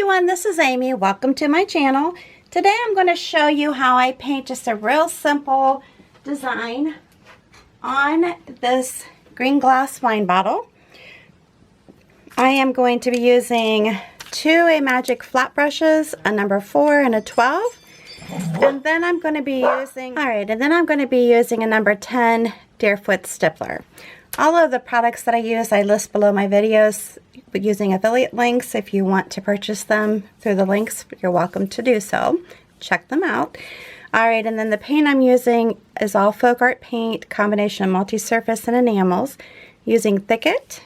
everyone, this is Amy. Welcome to my channel. Today I'm going to show you how I paint just a real simple design on this green glass wine bottle. I am going to be using two AMAGIC flat brushes, a number 4 and a 12. And then I'm going to be using, a number 10 Deerfoot stippler. All of the products that I use, I list below my videos using affiliate links. If you want to purchase them through the links, you're welcome to do so. Check them out. Alright, and then the paint I'm using is all FolkArt paint, combination of multi-surface and enamels, using Thicket,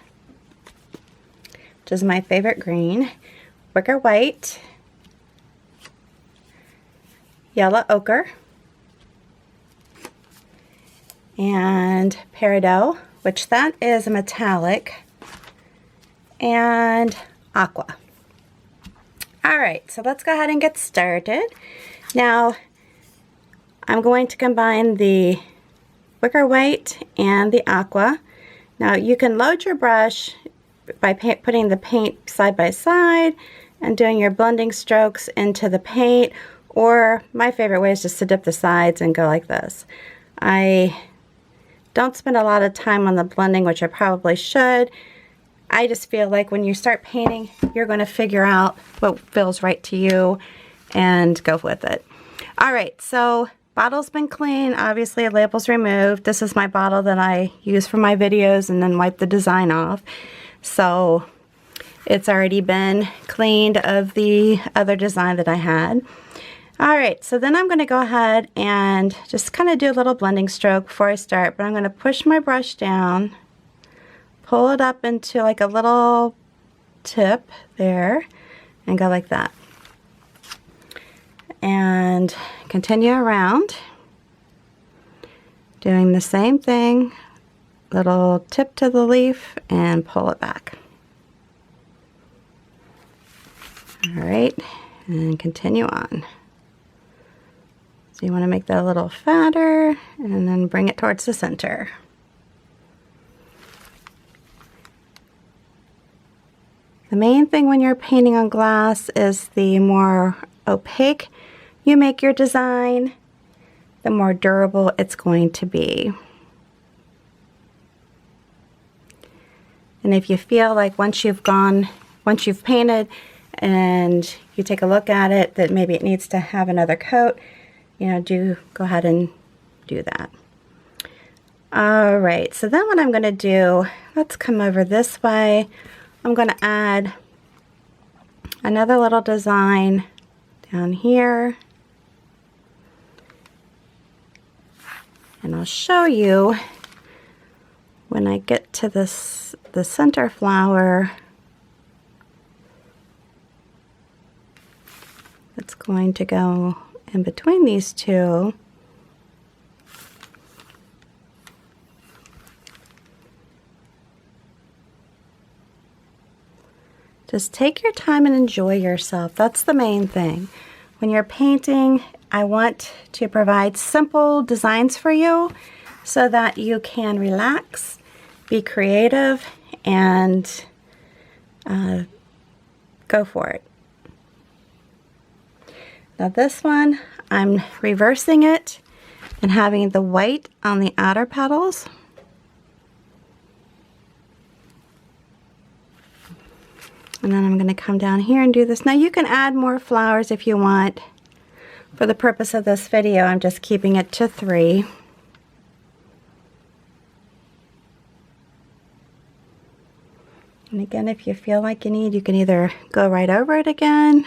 which is my favorite green, Wicker White, Yellow Ochre, and Peridot, which that is a metallic, and Aqua. Alright, so let's go ahead and get started. Now, I'm going to combine the Wicker White and the Aqua. Now, you can load your brush by putting the paint side by side and doing your blending strokes into the paint, or my favorite way is just to dip the sides and go like this. I don't spend a lot of time on the blending, which I probably should. I just feel like when you start painting, you're going to figure out what feels right to you and go with it. Alright, so bottle's been cleaned. Obviously, the label's removed. This is my bottle that I use for my videos and then wipe the design off. So it's already been cleaned of the other design that I had. Alright, so then I'm going to go ahead and just kind of do a little blending stroke before I start, but I'm going to push my brush down, pull it up into like a little tip there, and go like that. And continue around, doing the same thing, little tip to the leaf, and pull it back. Alright, and continue on. So you want to make that a little fatter and then bring it towards the center. The main thing when you're painting on glass is the more opaque you make your design, the more durable it's going to be. And if you feel like once you've painted and you take a look at it that maybe it needs to have another coat, you know, go ahead and do that. Alright, so then what I'm going to do, let's come over this way. I'm going to add another little design down here. And I'll show you when I get to the center flower. It's going to go in between these two. Just take your time and enjoy yourself. That's the main thing. When you're painting, I want to provide simple designs for you so that you can relax, be creative, and go for it. Now this one, I'm reversing it and having the white on the outer petals. And then I'm going to come down here and do this. Now you can add more flowers if you want. For the purpose of this video, I'm just keeping it to 3. And again, if you feel like you need, you can either go right over it again,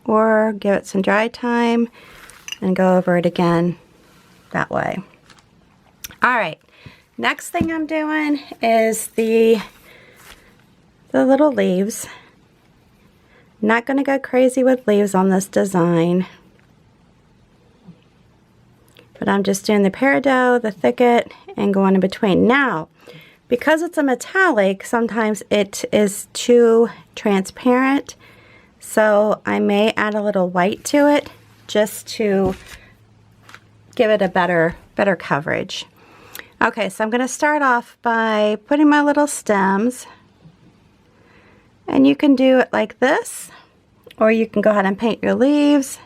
or give it some dry time and go over it again that way. Alright, next thing I'm doing is the little leaves. Not going to go crazy with leaves on this design, but I'm just doing the Peridot, the Thicket, and going in between. Now, because it's a metallic, sometimes it is too transparent, so I may add a little white to it just to give it a better coverage. Okay, so I'm going to start off by putting my little stems And you can do it like this, or you can go ahead and paint your leaves,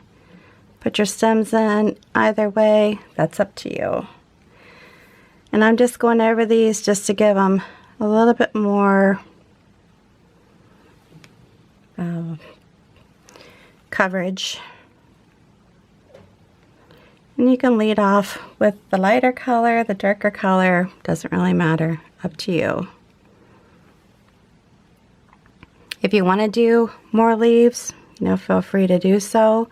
put your stems in. Either way, that's up to you. And I'm just going over these just to give them a little bit more coverage. And you can lead off with the lighter color, the darker color, doesn't really matter, up to you. If you want to do more leaves, you know, feel free to do so.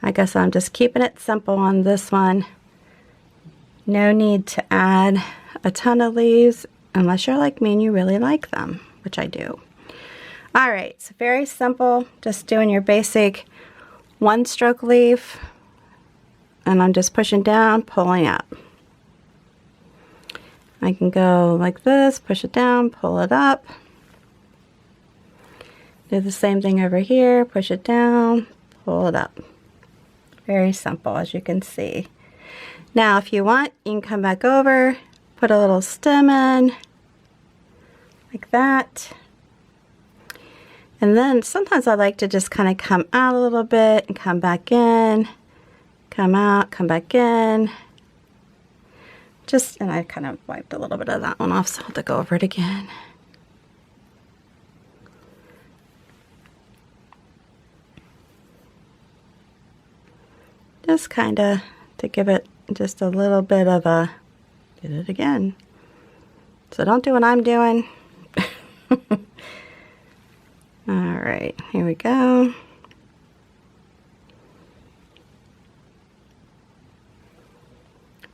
I guess I'm just keeping it simple on this one. No need to add a ton of leaves unless you're like me and you really like them, which I do. All right, so very simple, just doing your basic one stroke leaf, and I'm just pushing down, pulling up. I can go like this, push it down, pull it up. Do the same thing over here, push it down, pull it up. Very simple, as you can see. Now, if you want, you can come back over, put a little stem in, like that. And then sometimes I like to just kind of come out a little bit and come back in, come out, come back in. And I kind of wiped a little bit of that one off, so I'll have to go over it again. Just kind of to give it just a little bit of a, did it again. So don't do what I'm doing. All right, here we go.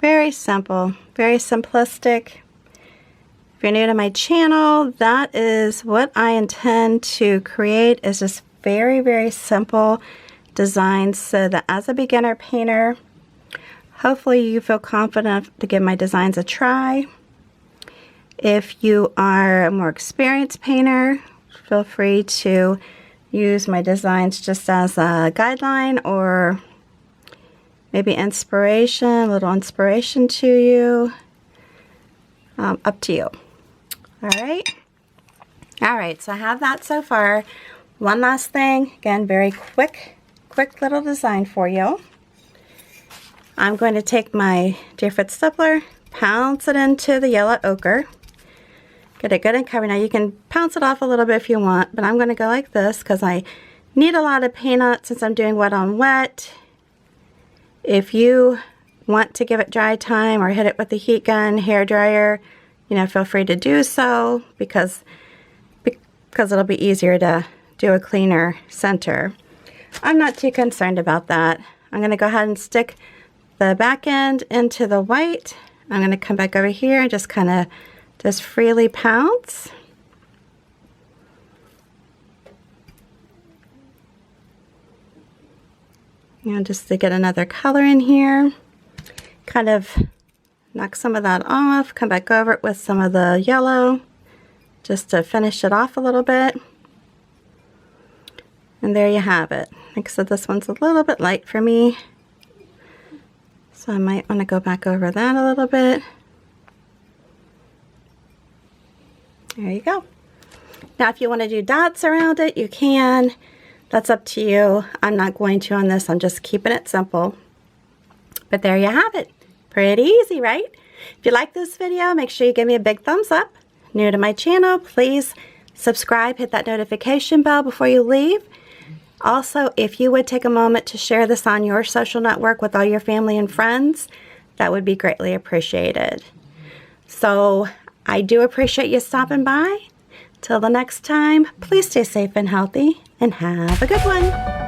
Very simple, very simplistic. If you're new to my channel, that is what I intend to create, is just very, very simple designs so that as a beginner painter, hopefully you feel confident to give my designs a try. If you are a more experienced painter, feel free to use my designs just as a guideline or maybe inspiration, a little inspiration to you. Up to you. All right, so I have that so far. One last thing, again, very quick little design for you. I'm going to take my Deerfoot stapler, pounce it into the yellow ochre, get it good and covered. Now you can pounce it off a little bit if you want, but I'm going to go like this because I need a lot of paint on it since I'm doing wet on wet. If you want to give it dry time or hit it with the heat gun, hair dryer, you know, feel free to do so because it'll be easier to do a cleaner center. I'm not too concerned about that. I'm going to go ahead and stick the back end into the white. I'm going to come back over here and just kind of just freely pounce. And just to get another color in here, kind of knock some of that off, come back over it with some of the yellow just to finish it off a little bit. And there you have it. Like I said, this one's a little bit light for me, so I might want to go back over that a little bit. There you go. Now if you want to do dots around it, you can. That's up to you. I'm not going to on this. I'm just keeping it simple. But there you have it. Pretty easy, right? If you like this video, make sure you give me a big thumbs up. New to my channel, please subscribe, hit that notification bell before you leave. Also, if you would take a moment to share this on your social network with all your family and friends, that would be greatly appreciated. So I do appreciate you stopping by. Till the next time, please stay safe and healthy and have a good one.